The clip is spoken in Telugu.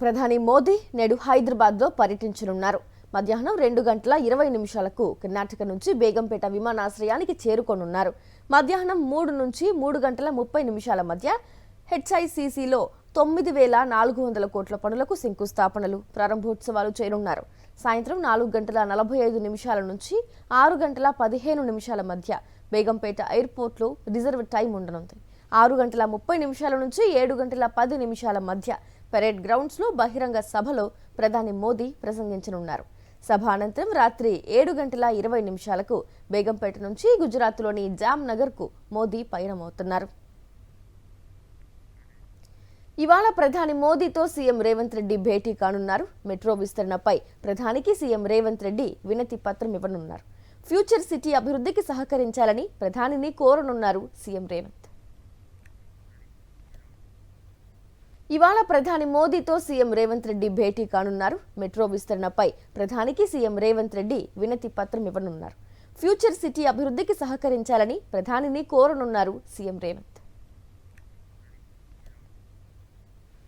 ప్రధాని మోదీ నేడు హైదరాబాద్లో పర్యటించనున్నారు. మధ్యాహ్నం 2:20 కర్ణాటక నుంచి బేగంపేట విమానాశ్రయానికి చేరుకోనున్నారు. మధ్యాహ్నం 3 నుంచి 3:30 మధ్య హెచ్ఐసిసిలో 9,400 కోట్ల పనులకు శంకుస్థాపనలు, ప్రారంభోత్సవాలు చేయనున్నారు. సాయంత్రం 4:45 నుంచి 6:15 మధ్య బేగంపేట ఎయిర్పోర్ట్లో రిజర్వ్ టైం ఉండనుంది. 6:30 నుంచి 7:10 మధ్య పరేడ్ గ్రౌండ్స్లో బహిరంగ సభలో ప్రధాని మోదీ ప్రసంగించనున్నారు. సభ అనంతరం రాత్రి 7:20 బేగంపేట నుంచి గుజరాత్లోని జామ్నగర్కు మోదీ పయనమవుతున్నారు. ఇవాళ ప్రధాని మోదీతో సీఎం రేవంత్ రెడ్డి భేటీ కానున్నారు. మెట్రో విస్తరణపై ప్రధానికి సీఎం రేవంత్ రెడ్డి వినతి పత్రం ఇవ్వనున్నారు. ఫ్యూచర్ సిటీ అభివృద్ధికి సహకరించాలని ప్రధానిని కోరనున్నారు సీఎం రేవంత్. ఇవాళ ప్రధాని మోదీతో సీఎం రేవంత్ రెడ్డి భేటీ కానున్నారు. మెట్రో విస్తరణపై ప్రధానికి సీఎం రేవంత్ రెడ్డి వినతి పత్రం ఇవ్వనున్నారు. ఫ్యూచర్ సిటీ అభివృద్ధికి సహకరించాలని ప్రధానిని కోరనున్నారు సీఎం రేవంత్.